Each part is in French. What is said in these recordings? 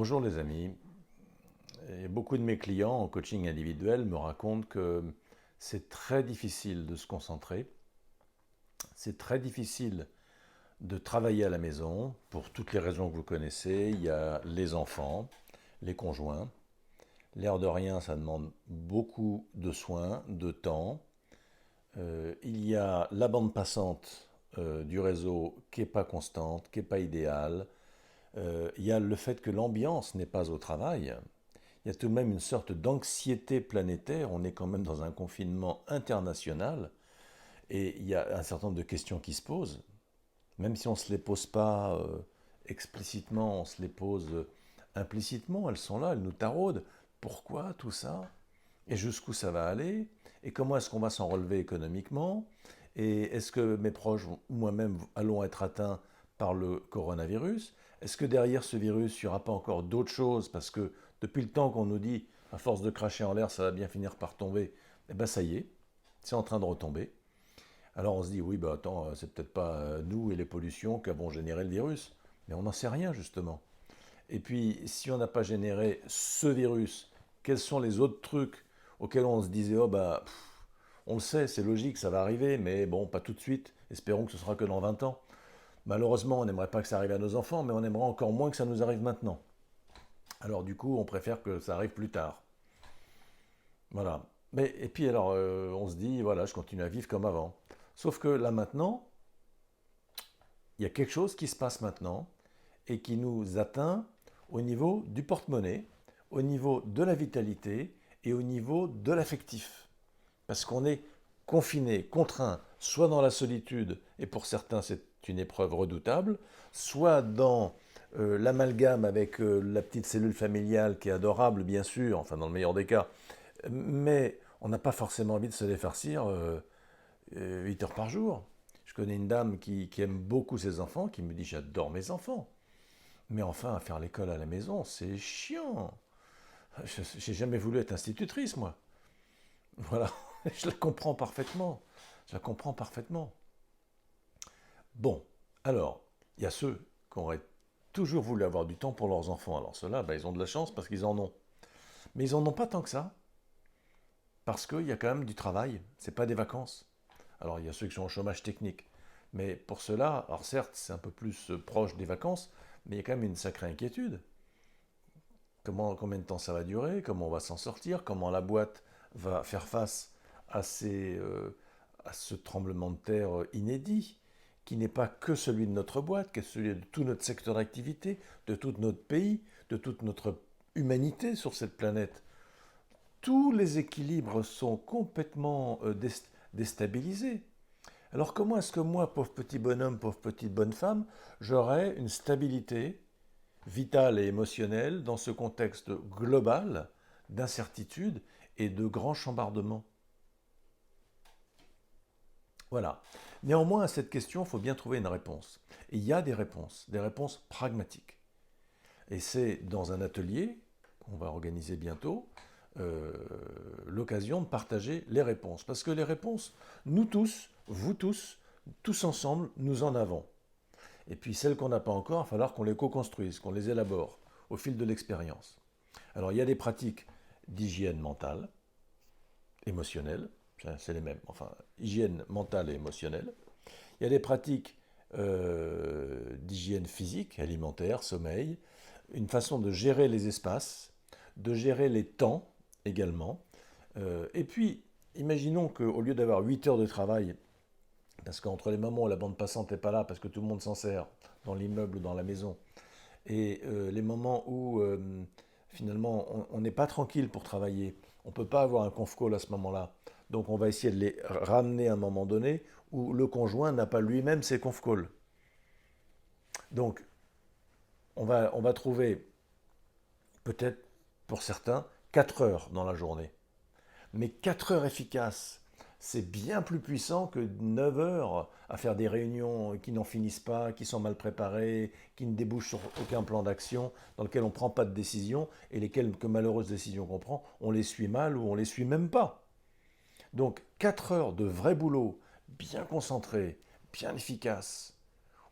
Bonjour les amis. Et beaucoup de mes clients en coaching individuel me racontent que c'est très difficile de se concentrer, c'est très difficile de travailler à la maison pour toutes les raisons que vous connaissez. Il y a les enfants, les conjoints. L'air de rien, ça demande beaucoup de soins, de temps. Il y a la bande passante du réseau qui n'est pas constante, qui n'est pas idéale. Il y a le fait que l'ambiance n'est pas au travail. Il y a tout de même une sorte d'anxiété planétaire. On est quand même dans un confinement international et il y a un certain nombre de questions qui se posent. Même si on ne se les pose pas explicitement, on se les pose implicitement. Elles sont là, elles nous taraudent. Pourquoi tout ça? Et jusqu'où ça va aller? Et comment est-ce qu'on va s'en relever économiquement? Et est-ce que mes proches ou moi-même allons être atteints par le coronavirus? Est-ce que derrière ce virus, il n'y aura pas encore d'autres choses? Parce que depuis le temps qu'on nous dit, à force de cracher en l'air, ça va bien finir par tomber, eh bien ça y est, c'est en train de retomber. Alors on se dit, oui, bah attends, c'est peut-être pas nous et les pollutions qui avons généré le virus. Mais on n'en sait rien, justement. Et puis, si on n'a pas généré ce virus, quels sont les autres trucs auxquels on se disait, oh bah, on le sait, c'est logique, ça va arriver, mais bon, pas tout de suite. Espérons que ce sera que dans 20 ans. Malheureusement, on n'aimerait pas que ça arrive à nos enfants, mais on aimerait encore moins que ça nous arrive maintenant. Alors du coup, on préfère que ça arrive plus tard. Voilà. Mais, et puis alors, on se dit, voilà, je continue à vivre comme avant. Sauf que là maintenant, il y a quelque chose qui se passe maintenant et qui nous atteint au niveau du porte-monnaie, au niveau de la vitalité et au niveau de l'affectif. Parce qu'on est confiné, contraint, soit dans la solitude, et pour certains c'est une épreuve redoutable, soit dans l'amalgame avec la petite cellule familiale qui est adorable, bien sûr, enfin dans le meilleur des cas, mais on n'a pas forcément envie de se les farcir 8 heures par jour. Je connais une dame qui aime beaucoup ses enfants, qui me dit j'adore mes enfants. Mais enfin, à faire l'école à la maison, c'est chiant. J'ai jamais voulu être institutrice, moi. Voilà, je la comprends parfaitement. Je la comprends parfaitement. Bon, alors, il y a ceux qui auraient toujours voulu avoir du temps pour leurs enfants. Alors ceux-là, bah, ils ont de la chance parce qu'ils en ont. Mais ils en ont pas tant que ça, parce qu'il y a quand même du travail. C'est pas des vacances. Alors il y a ceux qui sont au chômage technique. Mais pour ceux-là, alors certes, c'est un peu plus proche des vacances, mais il y a quand même une sacrée inquiétude. Combien de temps ça va durer? Comment on va s'en sortir? Comment la boîte va faire face à, à ce tremblement de terre inédit, qui n'est pas que celui de notre boîte, qui est celui de tout notre secteur d'activité, de tout notre pays, de toute notre humanité sur cette planète. Tous les équilibres sont complètement déstabilisés. Alors comment est-ce que moi, pauvre petit bonhomme, pauvre petite bonne femme, j'aurais une stabilité vitale et émotionnelle dans ce contexte global d'incertitude et de grands chambardements? Voilà. Néanmoins, à cette question, il faut bien trouver une réponse. Et il y a des réponses pragmatiques. Et c'est dans un atelier qu'on va organiser bientôt euh, l'occasion de partager les réponses. Parce que les réponses, nous tous, vous tous ensemble, nous en avons. Et puis celles qu'on n'a pas encore, il va falloir qu'on les co-construise, qu'on les élabore au fil de l'expérience. Alors il y a des pratiques d'hygiène mentale, émotionnelle, c'est les mêmes, enfin hygiène mentale et émotionnelle. Il y a des pratiques d'hygiène physique, alimentaire, sommeil, une façon de gérer les espaces, de gérer les temps également. Et puis, imaginons qu'au lieu d'avoir 8 heures de travail, parce qu'entre les moments où la bande passante n'est pas là, parce que tout le monde s'en sert dans l'immeuble ou dans la maison, et les moments où finalement on n'est pas tranquille pour travailler, on ne peut pas avoir un conf call à ce moment-là, donc on va essayer de les ramener à un moment donné où le conjoint n'a pas lui-même ses conf calls. Donc on va trouver peut-être pour certains 4 heures dans la journée. Mais 4 heures efficaces, c'est bien plus puissant que 9 heures à faire des réunions qui n'en finissent pas, qui sont mal préparées, qui ne débouchent sur aucun plan d'action, dans lesquelles on ne prend pas de décision, et les quelques malheureuses décisions qu'on prend, on les suit mal ou on les suit même pas. Donc 4 heures de vrai boulot, bien concentré, bien efficace,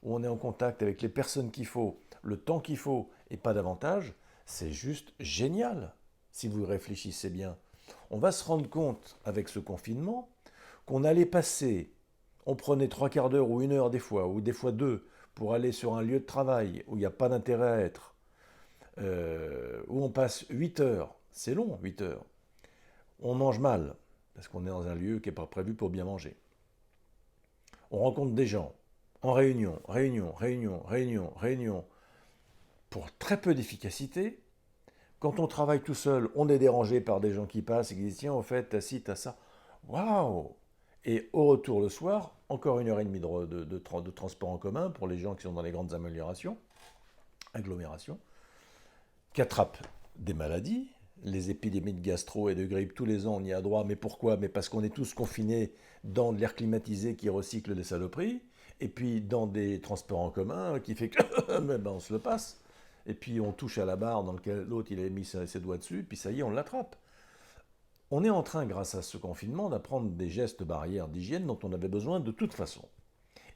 où on est en contact avec les personnes qu'il faut, le temps qu'il faut, et pas davantage, C'est juste génial, si vous réfléchissez bien. On va se rendre compte, avec ce confinement, qu'on allait passer, on prenait 3/4 d'heure ou 1 heure des fois, ou des fois 2, pour aller sur un lieu de travail où il n'y a pas d'intérêt à être, où on passe 8 heures, c'est long, 8 heures. On mange mal, parce qu'on est dans un lieu qui n'est pas prévu pour bien manger. On rencontre des gens, en réunion, réunion, réunion, réunion, réunion, pour très peu d'efficacité. Quand on travaille tout seul, on est dérangé par des gens qui passent et qui disent tiens, au fait, t'as ci, t'as ça. Waouh! Et au retour le soir, encore 1 heure et demie de transport en commun pour les gens qui sont dans les grandes agglomérations, qui attrapent des maladies, les épidémies de gastro et de grippe, tous les ans on y a droit. Mais pourquoi? Mais parce qu'on est tous confinés dans de l'air climatisé qui recycle des saloperies, et puis dans des transports en commun qui fait que on se le passe. Et puis on touche à la barre dans laquelle l'autre il a mis ses doigts dessus, puis ça y est, on l'attrape. On est en train, grâce à ce confinement, d'apprendre des gestes barrières d'hygiène dont on avait besoin de toute façon.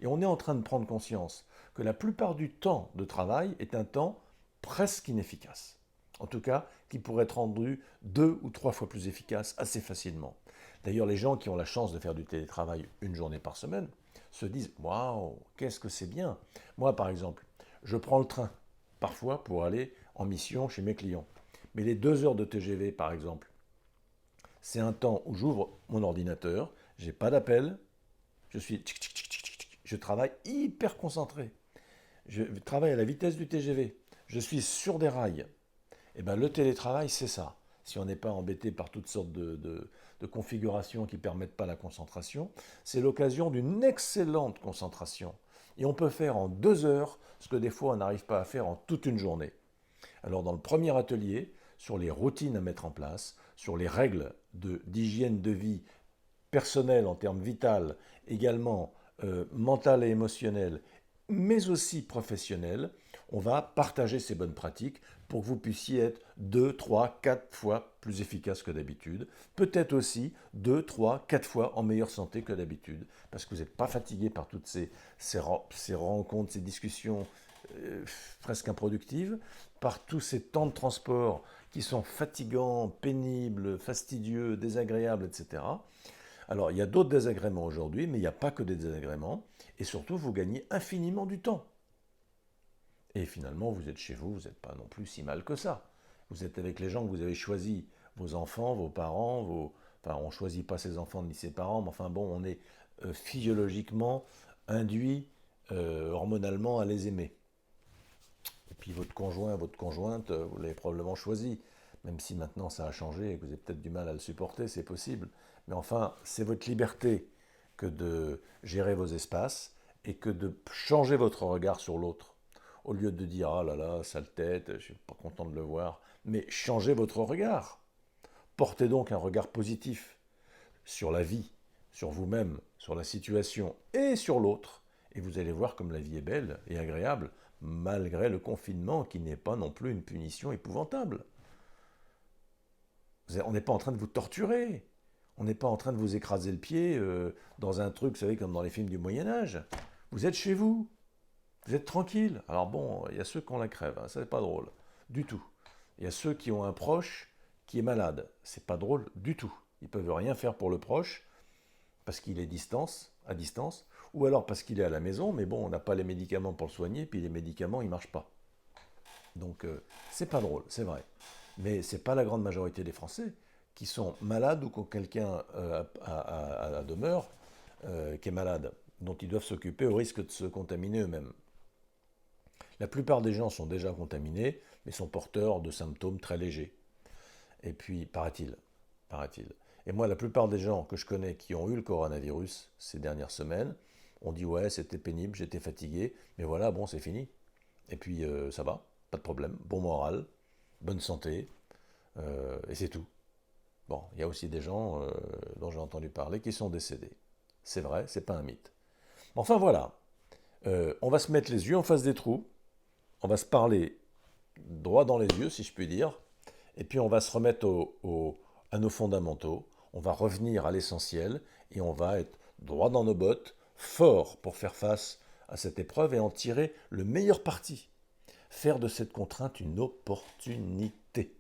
Et on est en train de prendre conscience que la plupart du temps de travail est un temps presque inefficace. En tout cas, qui pourrait être rendu 2 ou 3 fois plus efficace assez facilement. D'ailleurs, les gens qui ont la chance de faire du télétravail 1 journée par semaine se disent waouh, qu'est-ce que c'est bien. Moi, par exemple, je prends le train parfois pour aller en mission chez mes clients. Mais les 2 heures de TGV, par exemple, c'est un temps où j'ouvre mon ordinateur, j'ai pas d'appel, je travaille hyper concentré. Je travaille à la vitesse du TGV. Je suis sur des rails. Et ben, le télétravail, c'est ça. Si on n'est pas embêté par toutes sortes de configurations qui ne permettent pas la concentration, c'est l'occasion d'une excellente concentration. Et on peut faire en 2 heures ce que des fois on n'arrive pas à faire en toute une journée. Alors dans le premier atelier, sur les routines à mettre en place, sur les règles d'hygiène de vie personnelle en termes vital, également mental et émotionnel, mais aussi professionnel, on va partager ces bonnes pratiques pour que vous puissiez être 2, 3, 4 fois plus efficace que d'habitude. Peut-être aussi 2, 3, 4 fois en meilleure santé que d'habitude, parce que vous n'êtes pas fatigué par toutes ces rencontres, ces discussions presque improductives, par tous ces temps de transport qui sont fatigants, pénibles, fastidieux, désagréables, etc. Alors, il y a d'autres désagréments aujourd'hui, mais il n'y a pas que des désagréments. Et surtout, vous gagnez infiniment du temps. Et finalement, vous êtes chez vous, vous n'êtes pas non plus si mal que ça. Vous êtes avec les gens que vous avez choisis, vos enfants, vos parents, enfin, on ne choisit pas ses enfants ni ses parents, mais enfin bon, on est physiologiquement induit hormonalement à les aimer. Et puis votre conjoint, votre conjointe, vous l'avez probablement choisi, même si maintenant ça a changé et que vous avez peut-être du mal à le supporter, c'est possible. Mais enfin, c'est votre liberté que de gérer vos espaces et que de changer votre regard sur l'autre. Au lieu de dire ah là là, sale tête, je ne suis pas content de le voir, mais changez votre regard. Portez donc un regard positif sur la vie, sur vous-même, sur la situation et sur l'autre. Et vous allez voir comme la vie est belle et agréable, malgré le confinement qui n'est pas non plus une punition épouvantable. On n'est pas en train de vous torturer. On n'est pas en train de vous écraser le pied dans un truc, vous savez, comme dans les films du Moyen-Âge. Vous êtes chez vous. Vous êtes tranquille. Alors bon, il y a ceux qui ont la crève, hein, ça c'est pas drôle. Du tout. Il y a ceux qui ont un proche qui est malade. C'est pas drôle du tout. Ils peuvent rien faire pour le proche parce qu'il est à distance, ou alors parce qu'il est à la maison, mais bon, on n'a pas les médicaments pour le soigner, puis les médicaments, ils marchent pas. Donc, c'est pas drôle, c'est vrai. Mais c'est pas la grande majorité des Français qui sont malades ou qui ont quelqu'un à la demeure qui est malade, dont ils doivent s'occuper au risque de se contaminer eux-mêmes. La plupart des gens sont déjà contaminés, mais sont porteurs de symptômes très légers. Et puis, paraît-il. Et moi, la plupart des gens que je connais qui ont eu le coronavirus ces dernières semaines ont dit ouais, c'était pénible, j'étais fatigué, mais voilà, bon, c'est fini. Et puis, ça va, pas de problème, bon moral, bonne santé, et c'est tout. Bon, il y a aussi des gens dont j'ai entendu parler qui sont décédés. C'est vrai, c'est pas un mythe. Enfin voilà, on va se mettre les yeux en face des trous, on va se parler droit dans les yeux, si je puis dire, et puis on va se remettre à nos fondamentaux, on va revenir à l'essentiel, et on va être droit dans nos bottes, fort pour faire face à cette épreuve et en tirer le meilleur parti. faire de cette contrainte une opportunité.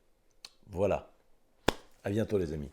Voilà. À bientôt les amis.